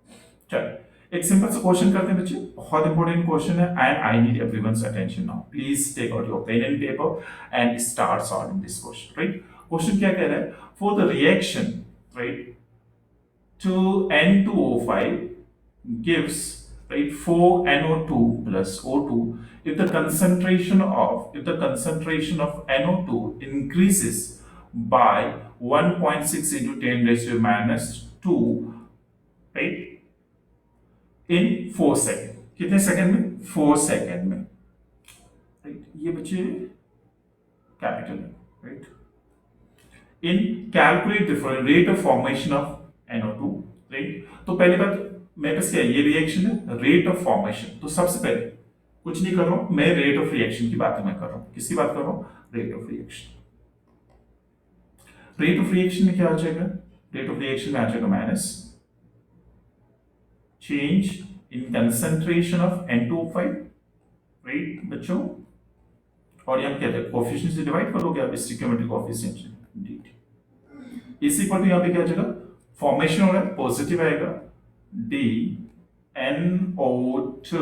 चलिए एक सिंपल सा क्वेश्चन करते हैं बच्चे, बहुत इंपॉर्टेंट क्वेश्चन है and I need everyone's attention now. Please take out your pen and paper and start solving this question. Right, question क्या कह रहा है? For the reaction, right, to N2O5 gives, right, 4NO2 plus O2 if the concentration of NO2 increases by 1.6 into 10 raised to minus 2, right, in 4 second. कितने second में? 4 second में। Right, ये बच्चे capital है। Right, in calculate the rate of formation of NO2, right. तो पहली बात मेरे पास क्या है? ये रिएक्शन है, रेट ऑफ फॉर्मेशन। तो सबसे पहले कुछ नहीं कर रहा हूं मैं, रेट ऑफ रिएक्शन की बात मैं कर रहा हूं। किसकी बात कर रहा हूं? Rate of reaction. Rate of reaction में क्या आ जाएगा? रेट ऑफ रिएक्शन में आ जाएगा minus change in concentration of N2O5, right बच्चों, और यहां क्या है? कोएफिशिएंट से डिवाइड करोगे आप, स्टोइकियोमेट्रिक कोएफिशिएंट से। इसी पर यहां पे क्या आ जाएगा? फॉर्मेशन हो रहा है, पॉजिटिव आएगा, D NO2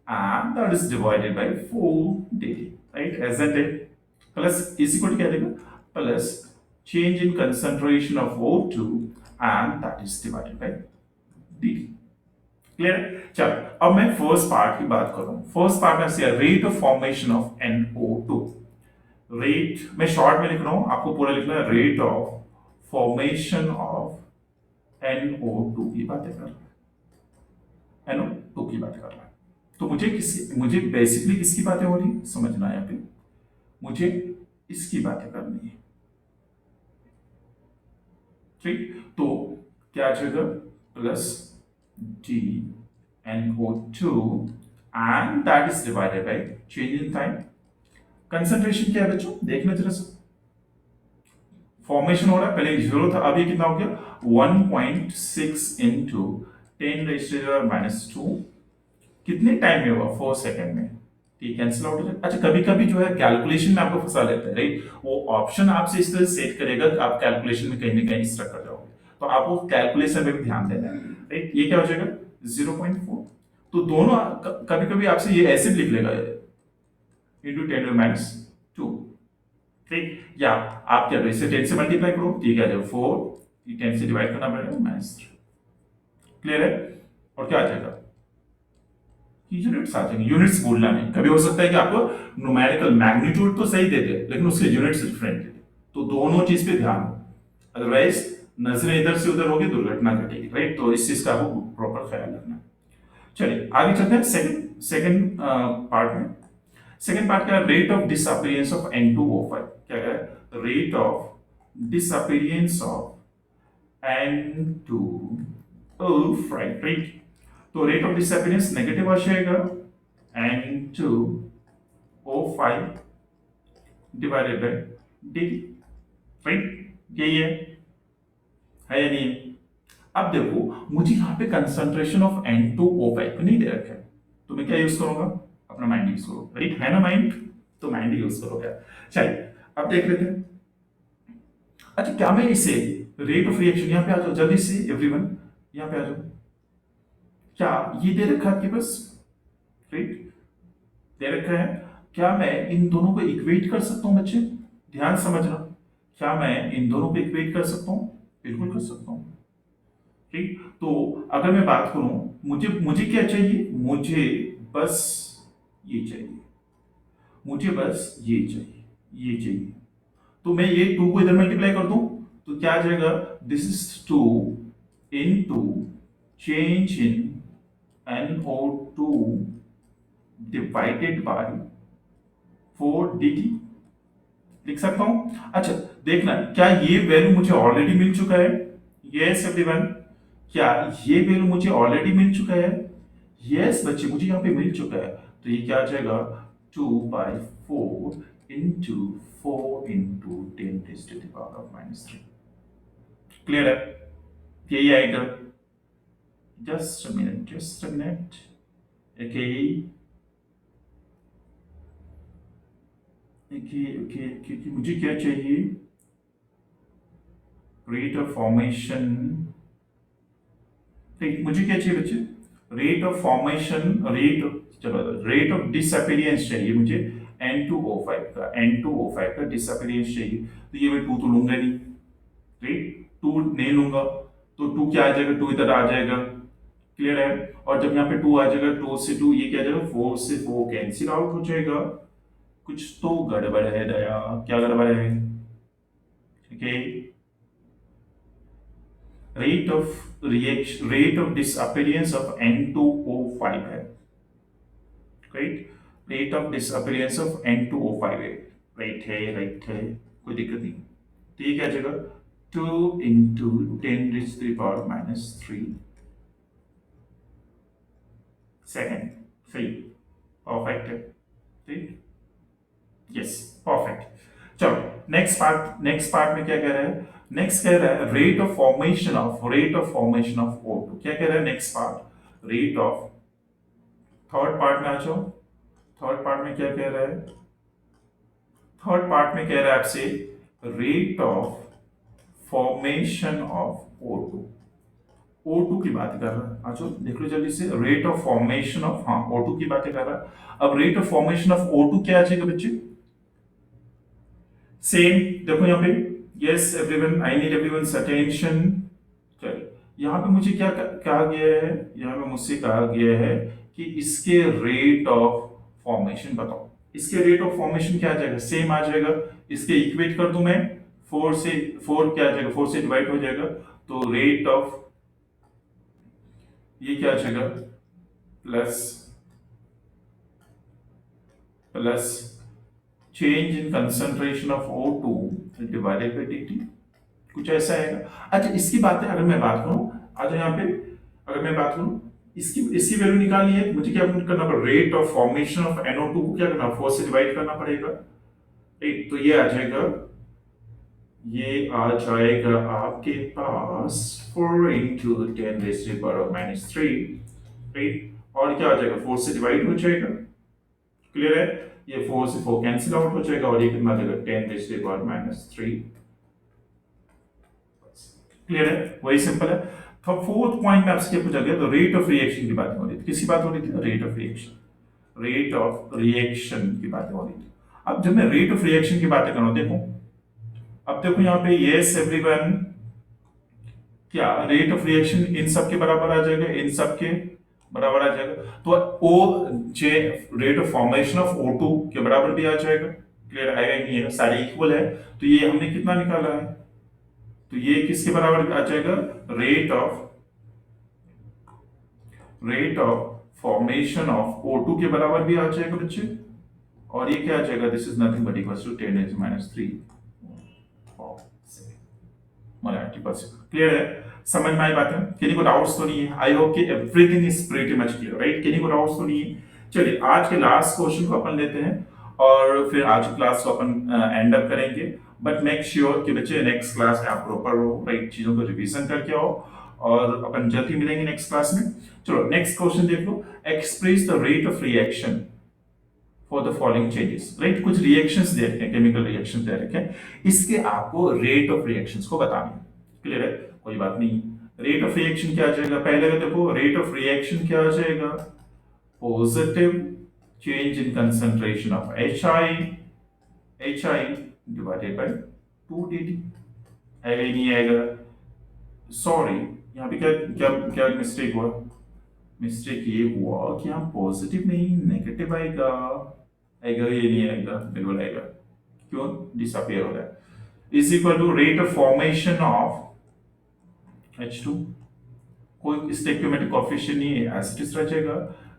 and that is divided by 4 dt, right? Isn't it? Plus is equal to क्या देगा? Plus change in concentration of O2 and that is divided by dt. Clear? चलो अब मैं फर्स्ट पार्ट की बात करूं. First part में से rate of formation of NO2. Rate मैं शॉर्ट में लिख रहा हूं, आपको पूरा लिखना है. Rate of formation of NO2 की बातें कर रहा है. NO2 की बातें कर रहा है. तो मुझे बेसिकली किसकी बातें हो रही समझना है. यहाँ पे मुझे इसकी बातें करनी है. ठीक, तो क्या आ जाएगा? Plus DNO2 and that is divided by change in time. Concentration क्या है बच्चों? देखना जरा सा. फॉर्मेशन हो रहा है, पहले 0 था, अब ये कितना हो गया? 1.6 इंटू 10⁻². कितने टाइम में हुआ? 4 सेकेंड में. ठीक, कैंसिल आउट हो जाए. अच्छा, कभी कभी जो है कैलकुलेशन में आपको फंसा लेता है, राइट? वो ऑप्शन आपसे इस तरह सेट करेगा कि आप कैलकुलेशन में कहीं ना कहीं इस तरह कर जाओगे, तो आपको कैलकुलेशन में भी ध्यान देना है, राइट? ये क्या हो जाएगा? 0.4. तो दोनों कभी कभी आपसे ये ऐसे भी लिख लेगा इंटू 10⁻². ठीक, या आप क्या करो, इसे 10 से मल्टीप्लाई करो, ठीक है, 4 10 से डिवाइड करना पड़ेगा -3. क्लियर है? और क्या आ जाएगा? यूनिट्स आ जाएंगे. यूनिट्स बोलना नहीं. कभी हो सकता है कि आपको न्यूमेरिकल मैग्नीट्यूड तो सही दे दे लेकिन उसके यूनिट्स डिफरेंट दे, तो दोनों चीज पे ध्यान हो, अदरवाइज नजरें इधर से उधर होगी, दुर्घटना घटेगी, राइट? तो इस चीज का आपको प्रॉपर ख्याल रखना. चलिए आगे चलते हैं सेकंड पार्ट में. सेकंड पार्ट क्या है? Rate of disappearance of N2O5. क्या है? Rate of disappearance of N2O5, right? तो रेट ऑफ डिसअपीयरेंस नेगेटिव आ जाएगा. N2O5 divided by dt, right? यही है या नहीं? अब देखो, मुझे यहाँ पे कंसंट्रेशन ऑफ N2O5 नहीं दे रखा है, तो मैं क्या यूज करूंगा? अपना माइंड यूज करो, राइट? है ना माइंड, तो माइंड यूज करोगे. चलिए अब देख लेते हैं. अच्छा, क्या मैं इसे रेट ऑफ रिएक्शन, यहाँ पे आ जाओ जल्दी से एवरीवन, यहाँ पे आ जाओ. क्या ये दे रखा है आपके पास, राइट? दे रखा है. क्या मैं इन दोनों को इक्वेट कर सकता हूं बच्चे? ध्यान समझना. क्या मैं इन दोनों को इक्वेट कर सकता हूं? बिल्कुल कर सकता हूं. ठीक, तो अगर मैं बात करूं, मुझे क्या चाहिए? मुझे बस ये चाहिए. मुझे बस ये चाहिए, ये चाहिए. तो मैं ये 2 को इधर मल्टीप्लाई कर दूं, तो क्या आ जाएगा? This is 2 into change in NO2 divided by 4 dt. लिख सकता हूं. अच्छा देखना, क्या ये वैल्यू मुझे ऑलरेडी मिल चुका है? यस एवरीवन, क्या ये वैल्यू मुझे ऑलरेडी मिल चुका है? यस बच्चे, मुझे यहां पे मिल चुका है. तो ये क्या आ जाएगा? 2/4 इंटू 4 इंटू 10⁻³ क्लियर है? यही आएगा. Just a minute. Okay. मुझे क्या चाहिए? Rate of formation. मुझे क्या चाहिए बच्चे? Rate of formation, rate of disappearance चाहिए मुझे N2O5 का डिसअपीयरेंस चाहिए. तो ये मैं 2 तो लूंगा नहीं, राइट? 2 नहीं लूंगा, तो 2 क्या आ जाएगा? 2 इधर आ जाएगा. क्लियर है? और जब यहाँ पे 2 आ जाएगा, 2 से 2 ये क्या जाएगा? 4 से 4 कैंसिल आउट हो जाएगा. कुछ तो गड़बड़ है दया. क्या गड़बड़ है? ठीक है. Rate of disappearance of N2O5 है, right? Rate of disappearance of N2O5 है, राइट है, कोई दिक्कत नहीं. तो ये क्या जाएगा? 2 इंटू 10⁻³ सेकेंड. सही, परफेक्ट है, ठीक? Yes, perfect. चलो नेक्स्ट पार्ट में क्या कह रहा है? नेक्स्ट कह रहा है rate of formation of O2. क्या कह रहा है next part? Rate of. Third part में आ जाओ. थर्ड पार्ट में क्या कह रहा है? थर्ड पार्ट में कह रहा है आपसे rate of formation of O2. O2 की बात कर रहा है। अच्छा देख लो जल्दी से, रेट ऑफ फॉर्मेशन ऑफ, हाँ O2 की बातें कर रहा है। अब rate of formation of O2 क्या आ जाएगा बच्चे? सेम देखो यहाँ पे, यस एवरीवन, आई नीड एवरीवन्स अटेंशन। चलिए यहाँ पे मुझे क्या कहा गया है, यहाँ पे मुझसे कहा गया है कि इसके रेट ऑफ फॉर्मेशन बताओ। इसके रेट ऑफ फॉर्मेशन क्या आ जाएगा? सेम आ जाएगा। इसके इक्वेट कर दूं मैं, 4 से, 4 क्या आ जाएगा, 4 से डिवाइड हो जाएगा, तो रेट ऑफ, ये क्या आ जाएगा, plus plus change in concentration of O2 divided by dt, कुछ ऐसा आएगा। अच्छा इसकी बात है, अगर मैं बात करूं, आज यहाँ पे अगर मैं बात करूं, इसकी इसकी वैल्यू निकालनी है, मुझे क्या करना पड़ेगा, rate of formation of NO2 को क्या करना, 4 से डिवाइड करना पड़ेगा। ठीक, तो ये आ जाएगा, ये आ जाएगा आपके पास 4 इंटू 10⁻⁻³ राइट, और क्या आ जाएगा, 4 से डिवाइड हो जाएगा। क्लियर है, ये 4 से 4 कैंसिल आउट हो जाएगा और ये कितना देगा, 10⁻³ क्लियर है, वही सिंपल है। तो फोर्थ पॉइंट में आपसे क्या पूछा गया, तो रेट ऑफ रिएक्शन की बात हो रही थी, किसी बात हो रही थी, rate of reaction, rate of reaction की बात हो रही थी। अब जब मैं रेट ऑफ रिएक्शन की बातें करूं, देखो अब देखो यहाँ पे, यस एवरीवन, क्या रेट ऑफ रिएक्शन इन सब के बराबर आ जाएगा, इन सब के बराबर आ जाएगा, तो ओ जे rate of formation of O2 के बराबर भी आ जाएगा। क्लियर आएगा नहीं है, सारे इक्वल है, तो ये हमने कितना निकाला है, तो ये किसके बराबर आ जाएगा, rate of formation of O2 के बराबर भी आ जाएगा बच्चे, और ये क्या आ जाएगा, this is nothing but equals to 10⁻³ मराठी बस। क्लियर है, समझ में आई बात है, किसी को डाउट्स तो नहीं है? आई होप कि everything is pretty much clear right, किसी को डाउट्स तो नहीं है? चलिए आज के लास्ट क्वेश्चन को अपन लेते हैं और फिर आज की क्लास को अपन एंड अप करेंगे, बट मेक श्योर कि बच्चे नेक्स्ट क्लास में आप प्रॉपर हो राइट, चीजों को रिवीजन करके आओ, और अपन जल्दी मिलेंगे नेक्स्ट क्लास में। चलो नेक्स्ट क्वेश्चन देख लो, express the rate of reaction for the following changes right, कुछ रिएक्शंस दे रखे हैं, केमिकल रिएक्शंस दे रखे हैं, इसके आपको रेट ऑफ रिएक्शंस को बताना है। क्लियर है, कोई बात नहीं। रेट ऑफ रिएक्शन क्या आ जाएगा, पहले का देखो, रेट ऑफ रिएक्शन क्या आ जाएगा, positive change in concentration of HI divided by 2dt, आएगा ही नहीं आएगा, सॉरी यहाँ पे क्या क्या क्या मिस्टेक हुआ, मिस्टेक ये हुआ कि यहाँ पॉजिटिव नहीं नेगेटिव आएगा, आएगा ये नहीं आएगा, बिल्कुल आएगा, क्यों, डिसअपियर हो रहा है, is equal to rate of formation of H2, कोई स्टेक्योमेट्रिक कोएफिशिएंट नहीं है, एज इट इज रह जाएगा,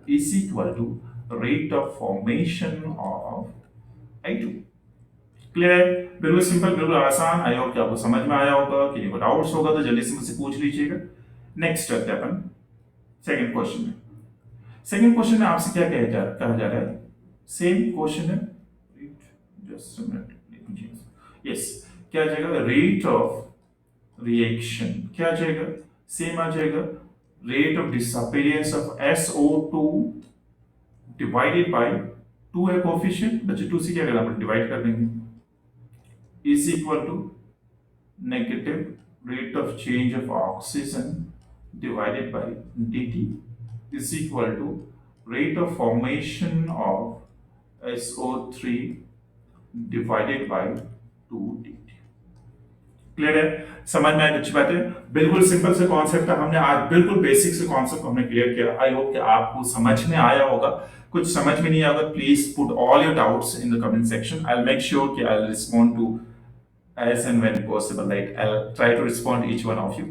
is equal to rate of formation of I2। Clear है, बिल्कुल सिंपल, बिल्कुल आसान। आई होप कि आपको समझ में आया होगा, किसी को डाउट्स होगा तो जल्दी से मुझसे पूछ लीजिएगा। नेक्स्ट करते हैं अपन सेकंड क्वेश्चन में। सेकंड क्वेश्चन में आपसे क्या कहा जा रहा है, सेम क्वेश्चन है, जस्ट अ मिनट, यस, क्या आ जाएगा, रेट ऑफ रिएक्शन क्या आ जाएगा, सेम आ जाएगा, rate of disappearance of SO2 divided by 2 है कोएफिशिएंट, बच्चे 2 से क्या करना, अपन डिवाइड कर देंगे, is equal to negative rate of change of oxygen divided by dt is equal to rate of formation of SO3 divided by 2dt। Clear है, समझ में आई, अच्छी बात है, बिल्कुल सिंपल से कॉन्सेप्ट है, हमने आज बिल्कुल बेसिक से कॉन्सेप्ट हमने क्लियर किया। आई होप कि आपको समझ में आया होगा, कुछ समझ में नहीं आया please put all your doubts in the comment section, I will make sure कि I will respond to as and when possible, like I'll try to respond each one of you।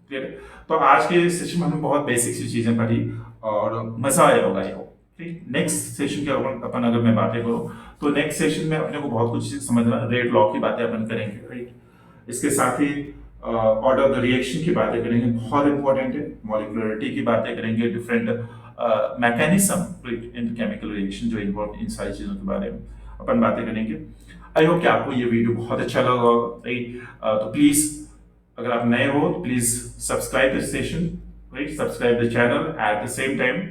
Clear, तो आज के session में हमने बहुत basic सी चीजें पढ़ी और मजा आया होगा ये, ठीक। नेक्स्ट सेशन के अपन अगर मैं बातें करूं तो नेक्स्ट सेशन में अपने को बहुत कुछ चीज समझना, रेट लॉ की बातें अपन करेंगे राइट, इसके साथ ही ऑर्डर ऑफ द रिएक्शन की बातें करेंगे, बहुत इंपॉर्टेंट है, मॉलिक्यूलरिटी की बातें करेंगे, different mechanism in chemical reaction जो इन्वॉल्व, इन सारी चीजों के बारे में अपन बातें करेंगे। आई होप कि आपको ये वीडियो बहुत अच्छा लगा राइट, तो प्लीज अगर आप नए हो तो please subscribe the session right, subscribe the channel, at the same time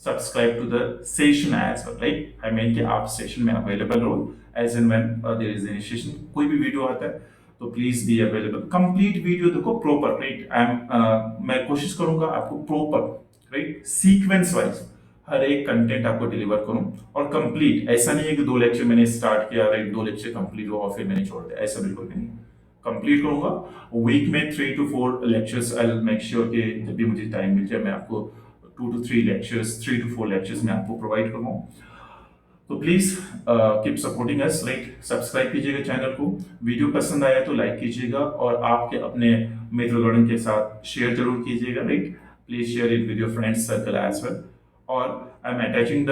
subscribe to the session as well right, I mean कि आप सेशन में अवेलेबल रहो as and when there is any session, कोई भी वीडियो आता है तो please be available. Complete video देखो प्रॉपर, राइट। मैं कोशिश करूंगा आपको प्रॉपर, राइट, सीक्वेंस वाइज हर एक कंटेंट आपको डिलीवर करूं, और कंप्लीट। ऐसा नहीं है कि 2 लेक्चर मैंने स्टार्ट किया, राइट, 2 लेक्चर कंप्लीट हुआ और फिर मैंने छोड़ दिया, ऐसा बिल्कुल भी नहीं। कंप्लीट करूंगा वीक में 3 to 4 lectures. I will make sure कि जब भी मुझे टाइम मिल जाए मैं आपको 2 to 3 लेक्चर्स, 3 to 4 लेक्चर्स मैं आपको प्रोवाइड करूँ। तो please keep supporting us, right. Subscribe कीजिएगा चैनल को, वीडियो पसंद आया तो लाइक कीजिएगा, और आपके अपने मित्रगण के साथ शेयर जरूर कीजिएगा, right. Please share it with your friends circle as well. और I am attaching the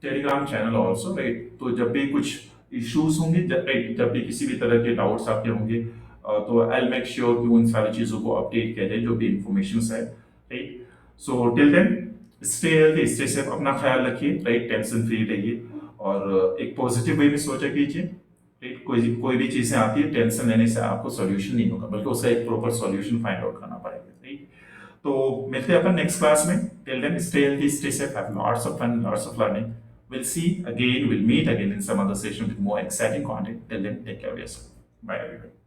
Telegram channel also, right. तो जब भी कुछ इश्यूज होंगे, राइट, जब भी किसी भी तरह के डाउट्स आपके होंगे, तो आई विल मेक श्योर कि उन सारी चीजों को अपडेट किया जाए जो भी इंफॉर्मेशन है, right. So till then stay healthy, stay safe, अपना ख्याल रखिए, राइट। टेंशन फ्री रहिए, और एक पॉजिटिव वे में सोचा कीजिए, राइट। कोई भी चीजें आती है, टेंशन लेने से आपको सॉल्यूशन नहीं होगा, बल्कि उसका एक प्रॉपर सॉल्यूशन फाइंड आउट करना पड़ेगा, राइट। तो मिलते हैं अपन नेक्स्ट क्लास में। Till then stay healthy, stay safe, have lots of fun, lots of learning. We'll meet again in some other session with more exciting content. Till then, take care of yourself. Bye everyone.